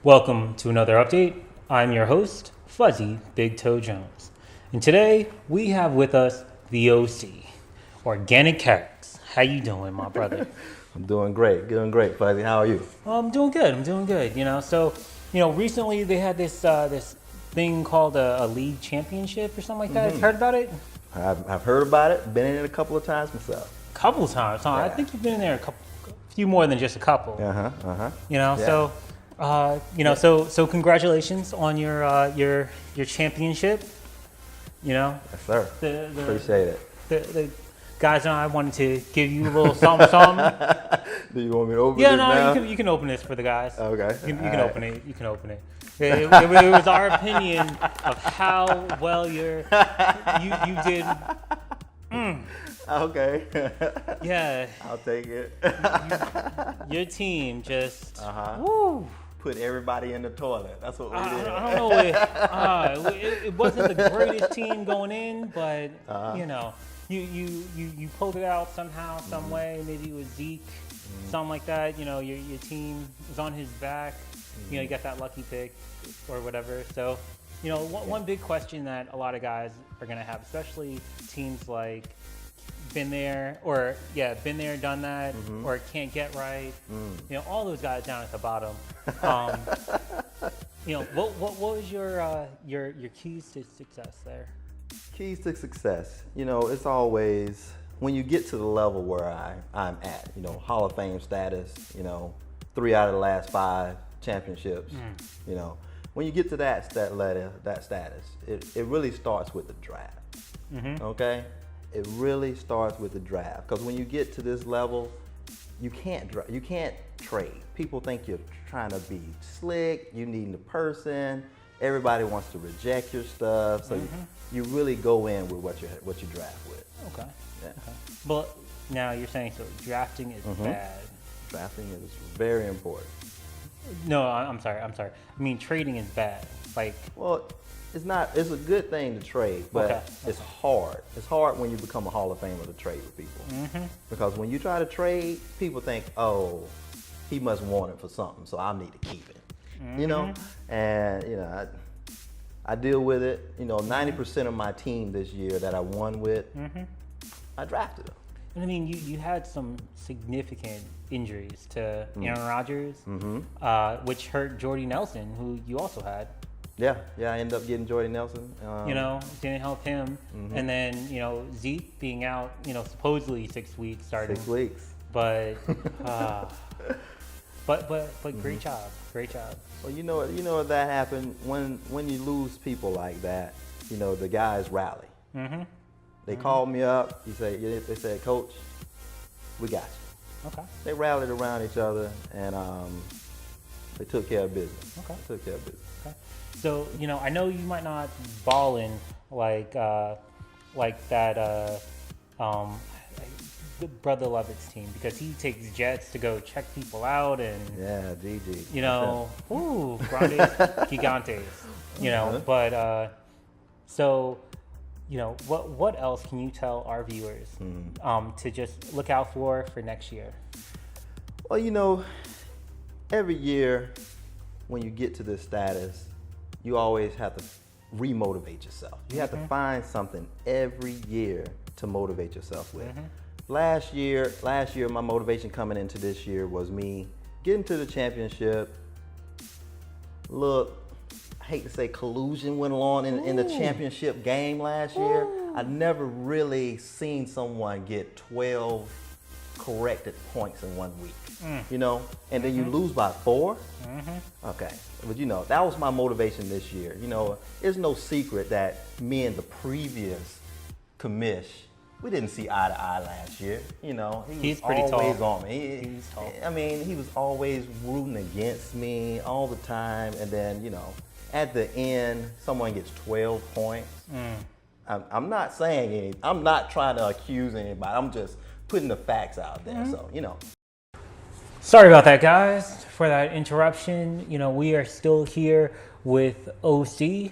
Welcome to another update. I'm your host, Fuzzy Big Toe Jones. And today we have with us the OC, Organic Carrots. How you doing, my brother? I'm doing great, Fuzzy. How are you? I'm doing good. Recently they had this thing called a league championship or something like that. Have you heard about it? I've heard about it. Been in it a couple of times myself. Couple times, huh? I think you've been in there a few more than just a couple. So congratulations on your championship. Yes, sir. Appreciate it. The guys and I wanted to give you a little something. Do you want me to open it now? You can open this for the guys. Okay. You can open it. You can open it. It was our opinion of how well you did. Okay. Yeah. I'll take it. Your team just put everybody in the toilet. That's what we did. I don't know. It wasn't the greatest team going in, but you pulled it out somehow, some way. Maybe it was Zeke, something like that. Your team was on his back. You got that lucky pick or whatever. So, one big question that a lot of guys are gonna have, especially teams like been there, done that, or can't get right. All those guys down at the bottom. What was your keys to success there? Keys to success. It's always when you get to the level where I'm at. Hall of Fame status. 3 out of the last 5 championships. When you get to that status, it really starts with the draft. Okay. It really starts with the draft, because when you get to this level, you can't trade. People think you're trying to be slick. You need a person. Everybody wants to reject your stuff, so you really go in with what you draft with. Okay. Yeah. Okay. But now you're saying drafting is bad. Drafting is very important. No, I'm sorry. I mean, trading is bad. Well, it's not. It's a good thing to trade, but it's hard. It's hard when you become a Hall of Famer to trade with people. Because when you try to trade, people think, oh, he must want it for something, so I need to keep it. And I deal with it. 90% of my team this year that I won with, I drafted them. And I mean, you had some significant injuries to Aaron Rodgers, which hurt Jordy Nelson, who you also had. Yeah, I ended up getting Jordy Nelson. Didn't help him. And then, Zeke being out, supposedly 6 weeks starting. 6 weeks. But great job. Well, that happened when you lose people like that. The guys rally. They called me up. They said, Coach, we got you. Okay. They rallied around each other and they took care of business. Okay. Okay. So, I know you might not ball in like that the Brother Lovett's team, because he takes jets to go check people out and GG. grandes gigantes. But what else can you tell our viewers to just look out for next year? Well, every year when you get to this status, you always have to remotivate yourself. You have to find something every year to motivate yourself with. Last year, my motivation coming into this year was me getting to the championship. Look, I hate to say collusion went on in the championship game last year. I never really seen someone get 12 corrected points in 1 week. And then you lose by 4. Okay, but that was my motivation this year. It's no secret that me and the previous commish, we didn't see eye to eye last year. He's pretty always tall. on me. He's tall. I mean, he was always rooting against me all the time, and then at the end, someone gets 12 points. I'm not saying anything. I'm not trying to accuse anybody. I'm just putting the facts out there. So Sorry about that, guys, for that interruption. We are still here with OC.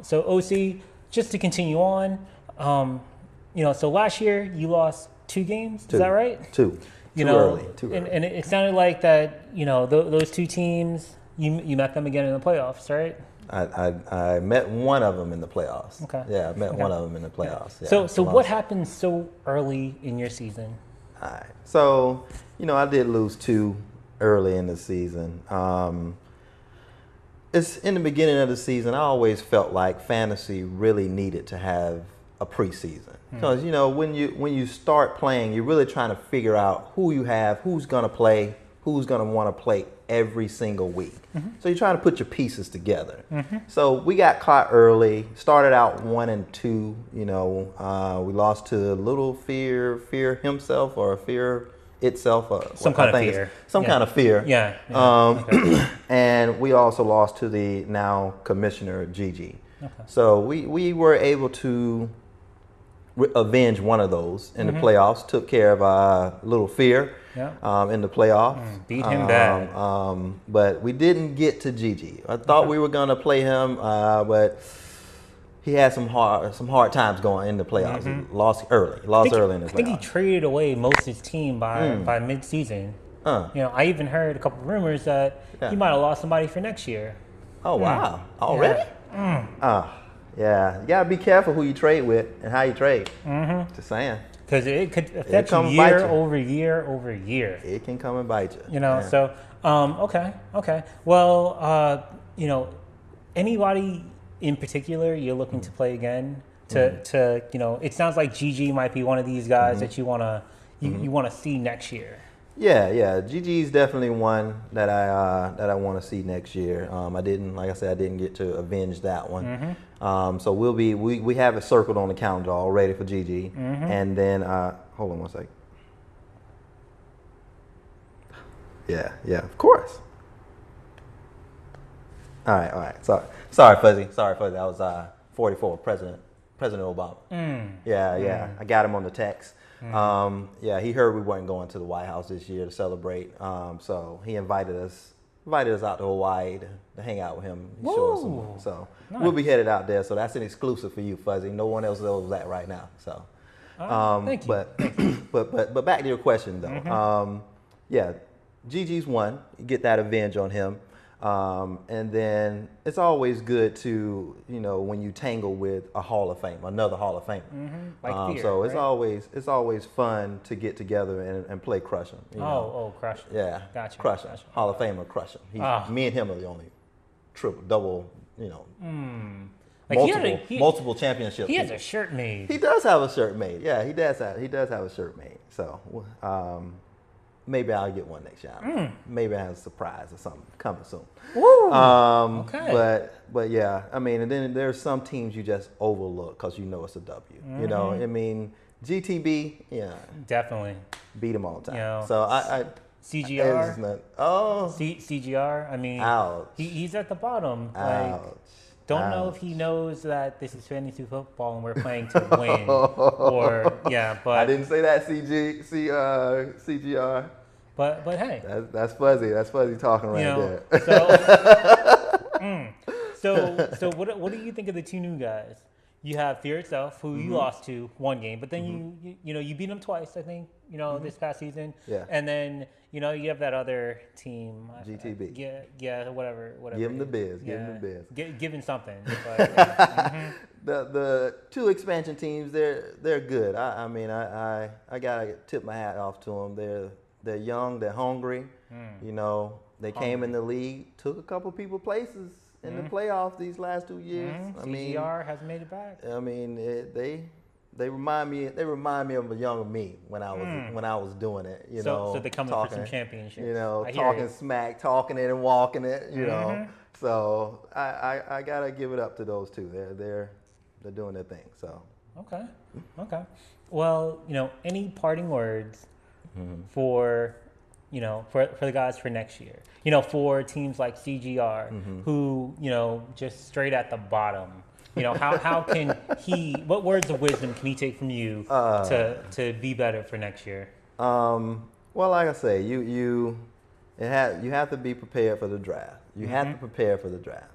So OC, just to continue on, so last year you lost 2 games. Is that right? 2. Too early. And it sounded like that. Those 2 teams You met them again in the playoffs, right? I met one of them in the playoffs. Okay. Yeah, I met Okay. one of them in the playoffs. Yeah. So what happened so early in your season? All right. So, I did lose 2 early in the season. It's in the beginning of the season, I always felt like fantasy really needed to have a preseason. Because, when you start playing, you're really trying to figure out who you have, who's going to play, who's going to want to play every single week. So you're trying to put your pieces together. So we got caught early, started out 1-2. We lost to Little Fear himself, or Fear itself. Some kind of fear. Some kind of fear. Yeah. Okay. And we also lost to the now commissioner, Gigi. Okay. So we were able to avenge one of those in the playoffs. Took care of Little Fear in the playoffs. Beat him bad. But we didn't get to Gigi. I thought we were going to play him, but he had some hard times going in the playoffs. He lost early in the playoffs. I think he traded away most of his team by mid-season. I even heard a couple of rumors that he might have lost somebody for next year. Oh, wow. Already? Yeah. You got to be careful who you trade with and how you trade. Just saying. Because it could affect you year over year over year. It can come and bite you. So, okay. Well, anybody in particular you're looking to play again? To it sounds like Gigi might be one of these guys that you wanna see next year. Yeah. Gigi's definitely one that I want to see next year. I didn't get to avenge that one. So we have it circled on the calendar already for Gigi. And then hold on one second. Yeah, of course. All right. Sorry, Fuzzy. That was 44, President Obama. Yeah. I got him on the text. He heard we weren't going to the White House this year to celebrate. So he invited us out to Hawaii to hang out with him. So nice. We'll be headed out there. So that's an exclusive for you, Fuzzy. No one else knows that right now. So, thank you. But back to your question though. Gigi's one. You get that avenge on him. And then it's always good to, when you tangle with a Hall of Fame, another Hall of Famer. Like Fear, so right? it's always fun to get together and play Crush 'Em. Crush 'Em. Yeah, gotcha. Crush 'Em. Hall of Famer Crush 'Em. Me and him are the only double. Multiple championships. He has a shirt made. He does have a shirt made. Yeah, he does have a shirt made. So. Maybe I'll get one next year. Maybe I have a surprise or something coming soon. Woo! Okay. But yeah, and then there's some teams you just overlook because it's a W. GTB, definitely beat them all the time. So I CGR. CGR. Ouch. He's at the bottom. Ouch. Don't know if he knows that this is fantasy football and we're playing to win. But I didn't say that, CGR. But hey, that's Fuzzy. That's Fuzzy talking there. So what do you think of the two new guys? You have Fear itself, who you lost to one game, but then you beat them twice, I think, this past season. Yeah. And then you have that other team, GTB. Yeah, whatever. Give them the biz. Give them the biz. Give him something. But, The two expansion teams, they're good. I gotta tip my hat off to them. They're young. They're hungry. They came in the league, took a couple people places in the playoffs these last 2 years. CGR has made it back. They remind me of a younger me when I was doing it. So they're coming for some championships. Talking smack, talking it and walking it. So I gotta give it up to those two. They're doing their thing. So okay. Well, any parting words for the guys for next year? For teams like CGR who just straight at the bottom. How can he? What words of wisdom can he take from you to be better for next year? Well, like I say, you have to be prepared for the draft. You have to prepare for the draft.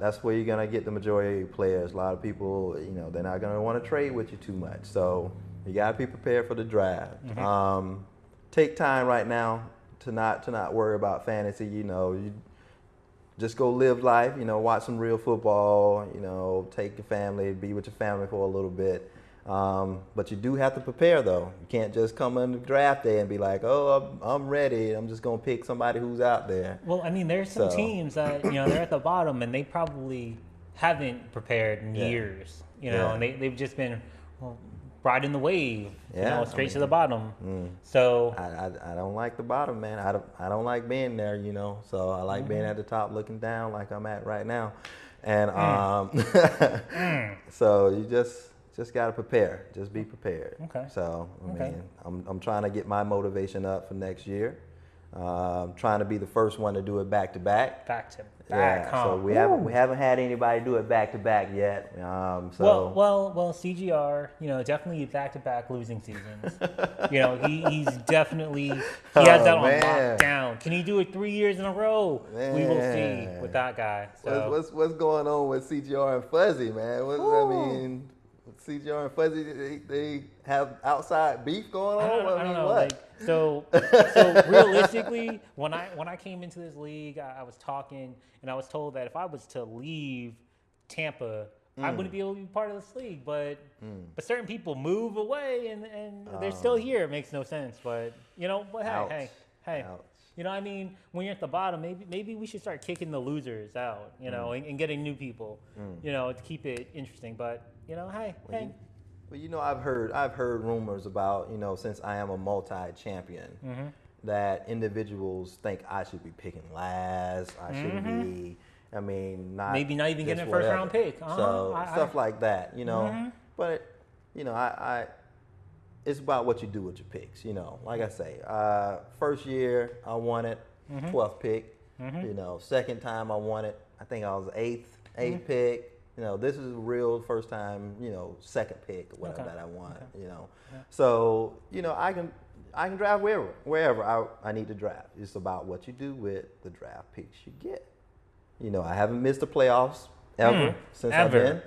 That's where you're gonna get the majority of your players. A lot of people, they're not gonna want to trade with you too much. So you gotta be prepared for the draft. Take time right now. to not worry about fantasy. You know, you just go live life. You know, watch some real football. You know, take your family, be with your family for a little bit. But you do have to prepare, though. You can't just come on the draft day and be like, "Oh, I'm ready. I'm just gonna pick somebody who's out there." Well, I mean, there's some teams that they're at the bottom and they probably haven't prepared in years. You know, and they've just been riding the wave. Straight to the bottom. So I don't like the bottom, man. I don't like being there. You know, so I like being at the top, looking down, like I'm at right now. And so you just got to prepare. Just be prepared. Okay. So, I mean, I'm trying to get my motivation up for next year. Trying to be the first one to do it back to back. Back to back. Yeah. So we haven't had anybody do it back to back yet. Well, CGR, definitely back to back losing seasons. He's definitely has that on lockdown. Can he do it 3 years in a row? Man. We will see with that guy. So. What's going on with CGR and Fuzzy, man? I mean. CGR and Fuzzy, they have outside beef going on? I don't know. What? So realistically, when I came into this league, I was talking and I was told that if I was to leave Tampa, I wouldn't be able to be part of this league. But certain people move away and they're still here. It makes no sense. But hey. Ouch. I mean, when you're at the bottom, maybe we should start kicking the losers out, and getting new people, to keep it interesting. But hey. Well, I've heard rumors about, since I am a multi-champion, that individuals think I should be picking last. I shouldn't be. I mean, not even getting a first round pick. So stuff like that, But it's about what you do with your picks, Like I say, first year I won it, 12th pick. Second time I won it, I think I was eighth pick. This is a real first time, second pick or whatever that I want. So I can draft wherever I need to draft. It's about what you do with the draft picks you get. I haven't missed the playoffs ever since I've been.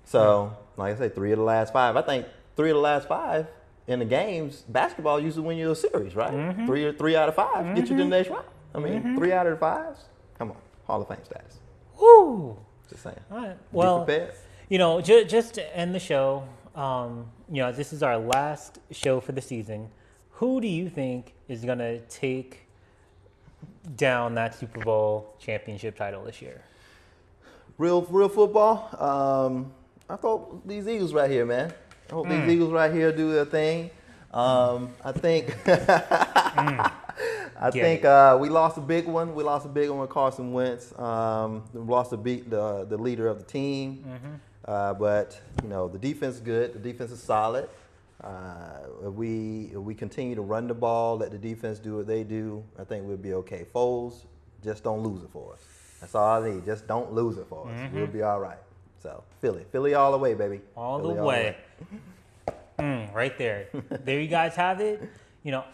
So like I say, 3 of the last 5. I think 3 of the last 5 in the games, basketball usually win you a series, right? 3 out of 5 get you to the next round. I mean, 3 out of the 5s. Come on, Hall of Fame status. Woo! Just saying. All right. Well, just to end the show, this is our last show for the season. Who do you think is going to take down that Super Bowl championship title this year? Real football. I thought these Eagles right here, man. I hope these Eagles right here do their thing. I think we lost a big one. We lost a big one with Carson Wentz. We lost the leader of the team. But the defense is good. The defense is solid. If we continue to run the ball, let the defense do what they do, I think we'll be okay. Foles, just don't lose it for us. That's all I need. Just don't lose it for us. We'll be all right. So Philly all the way, baby. All the way. Right there. There you guys have it.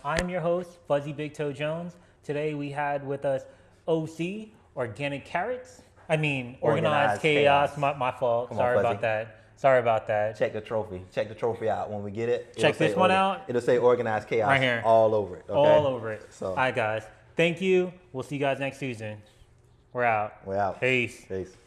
I'm your host, Fuzzy Big Toe Jones. Today we had with us OC, Organic Carrots. Organized Chaos. My fault. Sorry about that. Check the trophy out when we get it. Check this one out. It'll say Organized Chaos right here. all over it. Okay? All over it. So. All right, guys. Thank you. We'll see you guys next season. We're out. We're out. Peace. Peace.